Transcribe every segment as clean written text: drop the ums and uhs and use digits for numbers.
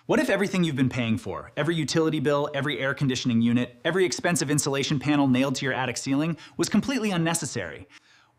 What if everything you've been paying for, every utility bill, every air conditioning unit, every expensive insulation panel nailed to your attic ceiling, was completely unnecessary?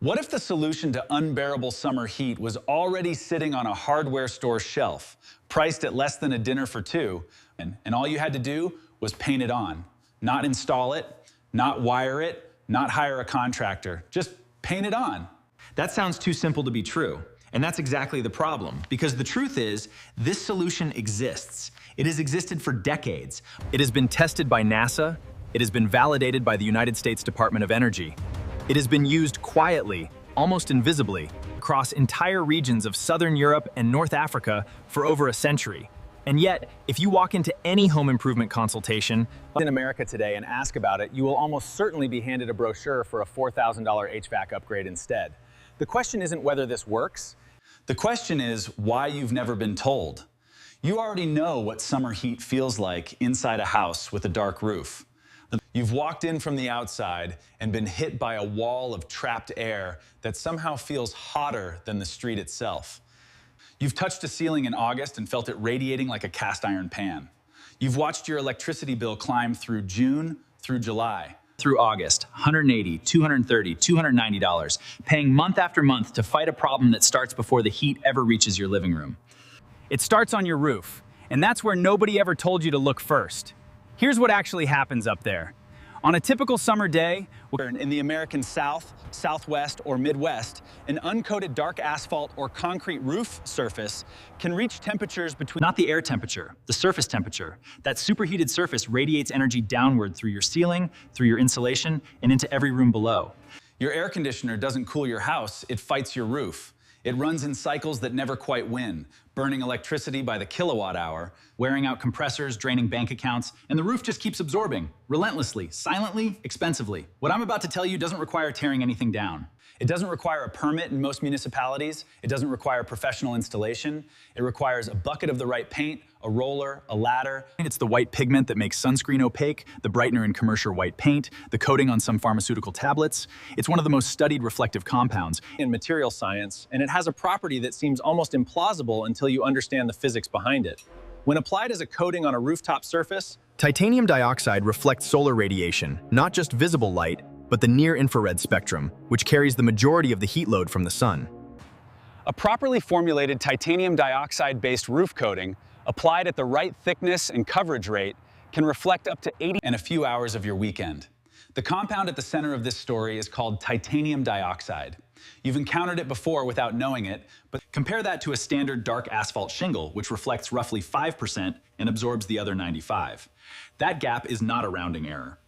What if the solution to unbearable summer heat was already sitting on a hardware store shelf, priced at less than a dinner for two, and all you had to do was paint it on? Not install it, not wire it, not hire a contractor, just paint it on. That sounds too simple to be true. And that's exactly the problem, because the truth is, this solution exists. It has existed for decades. It has been tested by NASA. It has been validated by the United States Department of Energy. It has been used quietly, almost invisibly, across entire regions of Southern Europe and North Africa for over a century. And yet, if you walk into any home improvement consultation in America today and ask about it, you will almost certainly be handed a brochure for a $4,000 HVAC upgrade instead. The question isn't whether this works. The question is why you've never been told. You already know what summer heat feels like inside a house with a dark roof. You've walked in from the outside and been hit by a wall of trapped air that somehow feels hotter than the street itself. You've touched a ceiling in August and felt it radiating like a cast iron pan. You've watched your electricity bill climb through June through July. Through August, $180, $230, $290, paying month after month to fight a problem that starts before the heat ever reaches your living room. It starts on your roof, and that's where nobody ever told you to look first. Here's what actually happens up there. On a typical summer day, in the American South, Southwest, or Midwest, an uncoated dark asphalt or concrete roof surface can reach temperatures between... Not the air temperature, the surface temperature. That superheated surface radiates energy downward through your ceiling, through your insulation, and into every room below. Your air conditioner doesn't cool your house, it fights your roof. It runs in cycles that never quite win, burning electricity by the kilowatt hour, wearing out compressors, draining bank accounts, and the roof just keeps absorbing, relentlessly, silently, expensively. What I'm about to tell you doesn't require tearing anything down. It doesn't require a permit in most municipalities. It doesn't require professional installation. It requires a bucket of the right paint, a roller, a ladder. It's the white pigment that makes sunscreen opaque, the brightener in commercial white paint, the coating on some pharmaceutical tablets. It's one of the most studied reflective compounds in material science, and it has a property that seems almost implausible until you understand the physics behind it. When applied as a coating on a rooftop surface, titanium dioxide reflects solar radiation, not just visible light, but the near-infrared spectrum, which carries the majority of the heat load from the sun. A properly formulated titanium dioxide-based roof coating, applied at the right thickness and coverage rate, can reflect up to 80 and a few hours of your weekend. The compound at the center of this story is called titanium dioxide. You've encountered it before without knowing it, but compare that to a standard dark asphalt shingle, which reflects roughly 5% and absorbs the other 95%. That gap is not a rounding error.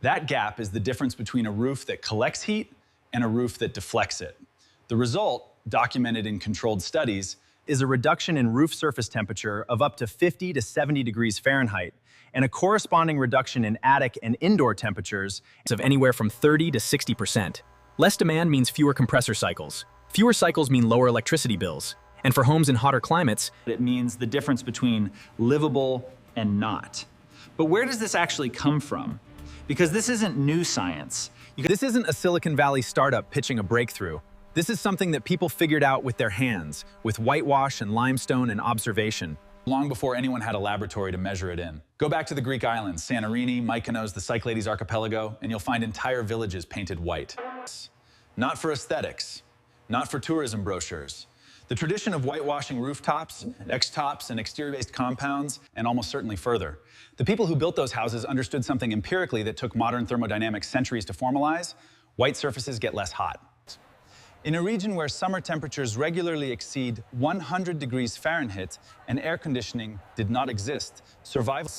That gap is the difference between a roof that collects heat and a roof that deflects it. The result, documented in controlled studies, is a reduction in roof surface temperature of up to 50 to 70 degrees Fahrenheit, and a corresponding reduction in attic and indoor temperatures of anywhere from 30 to 60%. Less demand means fewer compressor cycles. Fewer cycles mean lower electricity bills. And for homes in hotter climates, it means the difference between livable and not. But where does this actually come from? Because this isn't new science. This isn't a Silicon Valley startup pitching a breakthrough. This is something that people figured out with their hands, with whitewash and limestone and observation. Long before anyone had a laboratory to measure it in. Go back to the Greek islands, Santorini, Mykonos, the Cyclades archipelago, and you'll find entire villages painted white. Not for aesthetics, not for tourism brochures. The tradition of whitewashing rooftops, X-tops, and exterior-based compounds, and almost certainly further. The people who built those houses understood something empirically that took modern thermodynamics centuries to formalize. White surfaces get less hot. In a region where summer temperatures regularly exceed 100 degrees Fahrenheit and air conditioning did not exist, survival,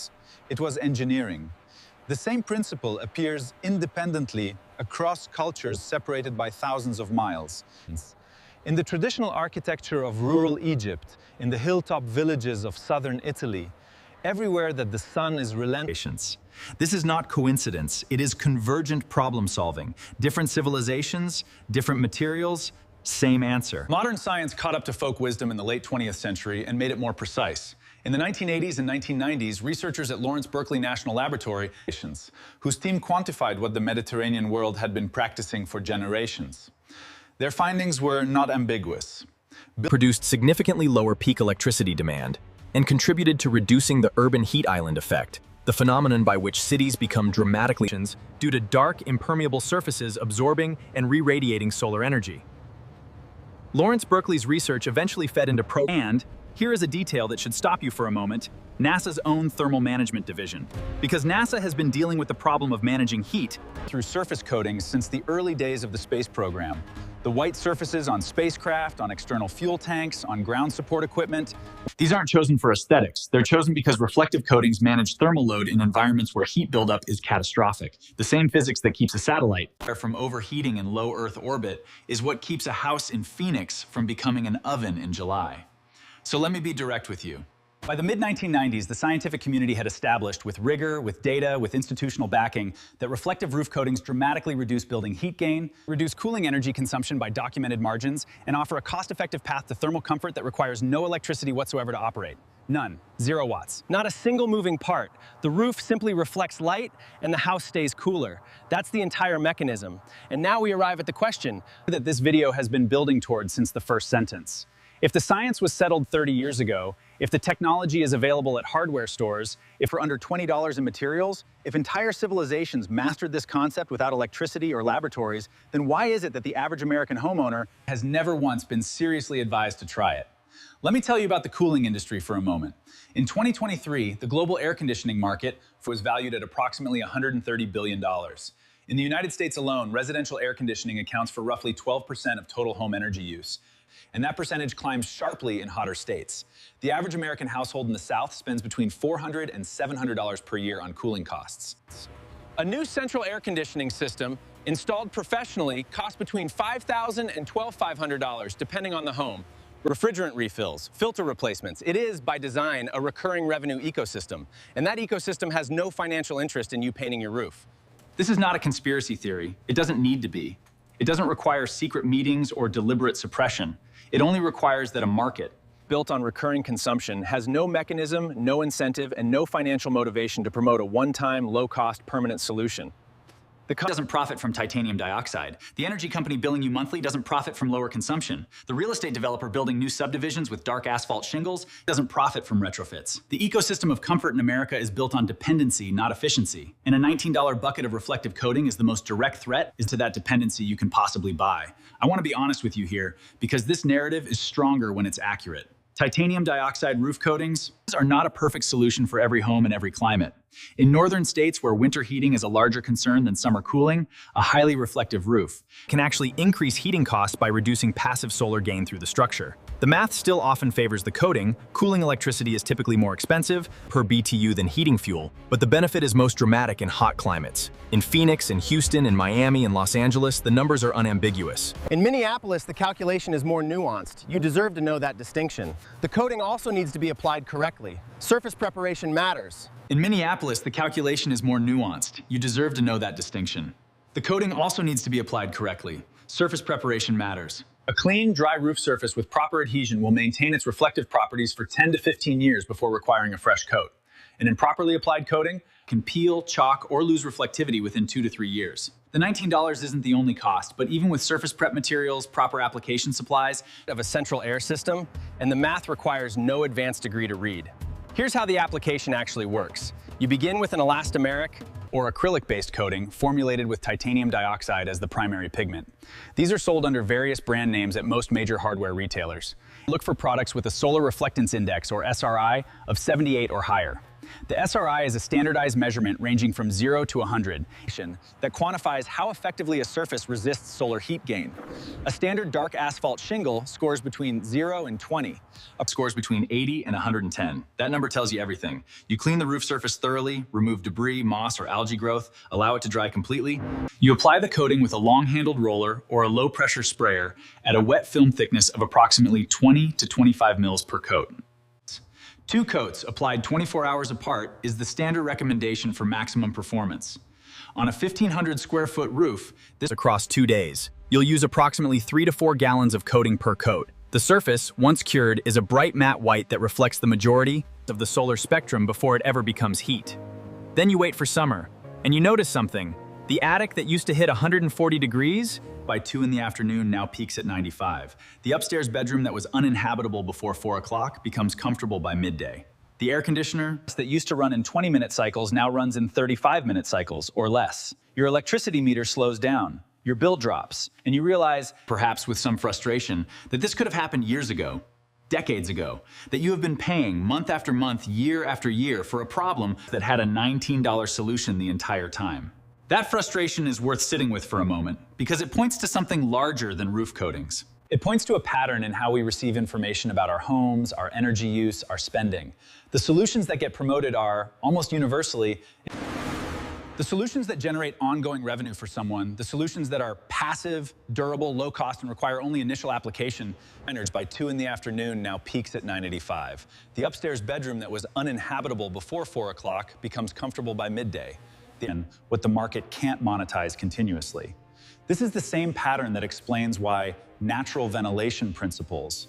it was engineering. The same principle appears independently across cultures separated by thousands of miles. In the traditional architecture of rural Egypt, in the hilltop villages of southern Italy, everywhere that the sun is relentless. This is not coincidence, it is convergent problem solving. Different civilizations, different materials, same answer. Modern science caught up to folk wisdom in the late 20th century and made it more precise. In the 1980s and 1990s, researchers at Lawrence Berkeley National Laboratory, whose team quantified what the Mediterranean world had been practicing for generations. Their findings were not ambiguous. Produced significantly lower peak electricity demand, and contributed to reducing the urban heat island effect, the phenomenon by which cities become dramatically due to dark, impermeable surfaces absorbing and re-radiating solar energy. Lawrence Berkeley's research eventually fed into and here is a detail that should stop you for a moment, NASA's own thermal management division. Because NASA has been dealing with the problem of managing heat through surface coatings since the early days of the space program. The white surfaces on spacecraft, on external fuel tanks, on ground support equipment. These aren't chosen for aesthetics. They're chosen because reflective coatings manage thermal load in environments where heat buildup is catastrophic. The same physics that keeps a satellite from overheating in low Earth orbit is what keeps a house in Phoenix from becoming an oven in July. So let me be direct with you. By the mid-1990s, the scientific community had established with rigor, with data, with institutional backing, that reflective roof coatings dramatically reduce building heat gain, reduce cooling energy consumption by documented margins, and offer a cost-effective path to thermal comfort that requires no electricity whatsoever to operate. None. 0 watts. Not a single moving part. The roof simply reflects light and the house stays cooler. That's the entire mechanism. And now we arrive at the question that this video has been building towards since the first sentence. If the science was settled 30 years ago, if the technology is available at hardware stores, if for under $20 in materials, if entire civilizations mastered this concept without electricity or laboratories, then why is it that the average American homeowner has never once been seriously advised to try it? Let me tell you about the cooling industry for a moment. In 2023, the global air conditioning market was valued at approximately $130 billion. In the United States alone, residential air conditioning accounts for roughly 12% of total home energy use. And that percentage climbs sharply in hotter states. The average American household in the South spends between $400 and $700 per year on cooling costs. a new central air conditioning system installed professionally costs between $5,000 and $12,500, depending on the home. Refrigerant refills, filter replacements. It is, by design, a recurring revenue ecosystem. And that ecosystem has no financial interest in you painting your roof. This is not a conspiracy theory. It doesn't need to be. It doesn't require secret meetings or deliberate suppression. It only requires that a market, built on recurring consumption, has no mechanism, no incentive, and no financial motivation to promote a one-time, low-cost, permanent solution. The company doesn't profit from titanium dioxide. The energy company billing you monthly doesn't profit from lower consumption. The real estate developer building new subdivisions with dark asphalt shingles doesn't profit from retrofits. The ecosystem of comfort in America is built on dependency, not efficiency. And a $19 bucket of reflective coating is the most direct threat to that dependency you can possibly buy. I want to be honest with you here, because this narrative is stronger when it's accurate. Titanium dioxide roof coatings are not a perfect solution for every home and every climate. In northern states where winter heating is a larger concern than summer cooling, a highly reflective roof can actually increase heating costs by reducing passive solar gain through the structure. The math still often favors the coating. Cooling electricity is typically more expensive per BTU than heating fuel, but the benefit is most dramatic in hot climates. In Phoenix, in Houston, in Miami, and Los Angeles, the numbers are unambiguous. In Minneapolis, the calculation is more nuanced. You deserve to know that distinction. The coating also needs to be applied correctly. Surface preparation matters. In Minneapolis, the calculation is more nuanced. You deserve to know that distinction. The coating also needs to be applied correctly. Surface preparation matters. A clean, dry roof surface with proper adhesion will maintain its reflective properties for 10 to 15 years before requiring a fresh coat. An improperly applied coating can peel, chalk, or lose reflectivity within 2 to 3 years. The $19 isn't the only cost, but even with surface prep materials, proper application supplies, of a central air system, and the math requires no advanced degree to read. Here's how the application actually works. You begin with an elastomeric or acrylic-based coating formulated with titanium dioxide as the primary pigment. These are sold under various brand names at most major hardware retailers. Look for products with a solar reflectance index, or SRI, of 78 or higher. The SRI is a standardized measurement ranging from 0 to 100 that quantifies how effectively a surface resists solar heat gain. A standard dark asphalt shingle scores between 0 and 20. Scores between 80 and 110. That number tells you everything. You clean the roof surface thoroughly, remove debris, moss, or algae growth, allow it to dry completely. You apply the coating with a long-handled roller or a low-pressure sprayer at a wet film thickness of approximately 20 to 25 mils per coat. 2 coats applied 24 hours apart is the standard recommendation for maximum performance. On a 1,500 square foot roof, this across 2 days, you'll use approximately 3 to 4 gallons of coating per coat. The surface, once cured, is a bright matte white that reflects the majority of the solar spectrum before it ever becomes heat. Then you wait for summer, and you notice something. The attic that used to hit 140 degrees by 2 in the afternoon now peaks at 95. The upstairs bedroom that was uninhabitable before 4 o'clock becomes comfortable by midday. The air conditioner that used to run in 20-minute cycles now runs in 35-minute cycles or less. Your electricity meter slows down, your bill drops, and you realize, perhaps with some frustration, that this could have happened years ago, decades ago, that you have been paying month after month, year after year for a problem that had a $19 solution the entire time. That frustration is worth sitting with for a moment because it points to something larger than roof coatings. it points to a pattern in how we receive information about our homes, our energy use, our spending. The solutions that get promoted are, almost universally, the solutions that generate ongoing revenue for someone, the solutions that are passive, durable, low cost, and require only initial application, by 2 in the afternoon now peaks at 985. The upstairs bedroom that was uninhabitable before 4 o'clock becomes comfortable by midday. What the market can't monetize continuously. This is the same pattern that explains why natural ventilation principles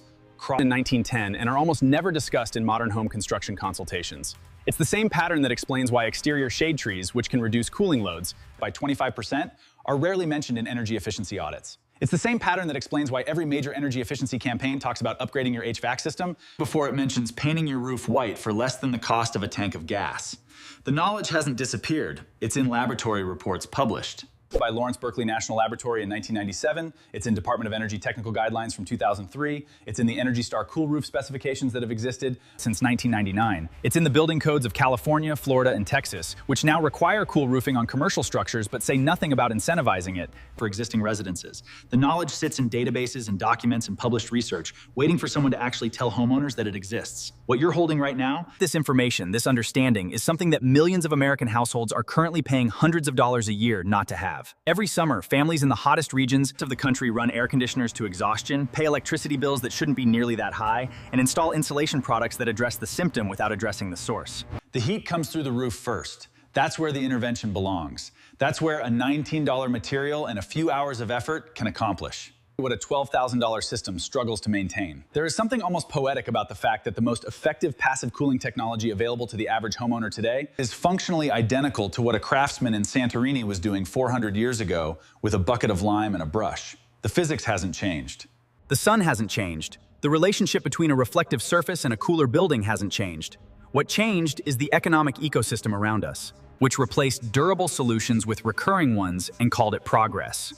in 1910 and are almost never discussed in modern home construction consultations. It's the same pattern that explains why exterior shade trees, which can reduce cooling loads by 25%, are rarely mentioned in energy efficiency audits. It's the same pattern that explains why every major energy efficiency campaign talks about upgrading your HVAC system before it mentions painting your roof white for less than the cost of a tank of gas. The knowledge hasn't disappeared. It's in laboratory reports published by Lawrence Berkeley National Laboratory in 1997. It's in Department of Energy Technical Guidelines from 2003. It's in the Energy Star cool roof specifications that have existed since 1999. It's in the building codes of California, Florida, and Texas, which now require cool roofing on commercial structures but say nothing about incentivizing it for existing residences. The knowledge sits in databases and documents and published research, waiting for someone to actually tell homeowners that it exists. What you're holding right now, this information, this understanding, is something that millions of American households are currently paying hundreds of dollars a year not to have. Every summer, families in the hottest regions of the country run air conditioners to exhaustion, pay electricity bills that shouldn't be nearly that high, and install insulation products that address the symptom without addressing the source. The heat comes through the roof first. That's where the intervention belongs. That's where a $19 material and a few hours of effort can accomplish what a $12,000 system struggles to maintain. There is something almost poetic about the fact that the most effective passive cooling technology available to the average homeowner today is functionally identical to what a craftsman in Santorini was doing 400 years ago with a bucket of lime and a brush. The physics hasn't changed. The sun hasn't changed. The relationship between a reflective surface and a cooler building hasn't changed. What changed is the economic ecosystem around us, which replaced durable solutions with recurring ones and called it progress.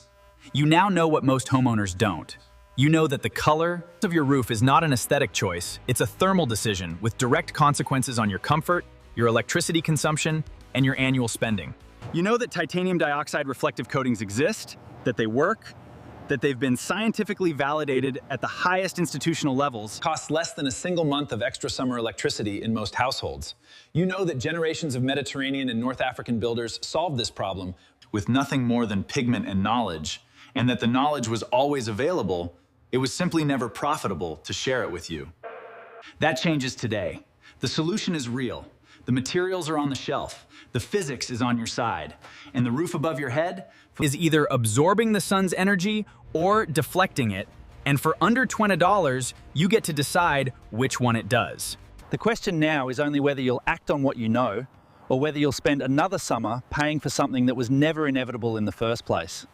You now know what most homeowners don't. You know that the color of your roof is not an aesthetic choice, it's a thermal decision with direct consequences on your comfort, your electricity consumption, and your annual spending. You know that titanium dioxide reflective coatings exist, that they work, that they've been scientifically validated at the highest institutional levels. Costs less than a single month of extra summer electricity in most households. You know that generations of Mediterranean and North African builders solved this problem with nothing more than pigment and knowledge, and that the knowledge was always available, it was simply never profitable to share it with you. That changes today. The solution is real. The materials are on the shelf. The physics is on your side. And the roof above your head is either absorbing the sun's energy or deflecting it. And for under $20, you get to decide which one it does. The question now is only whether you'll act on what you know or whether you'll spend another summer paying for something that was never inevitable in the first place.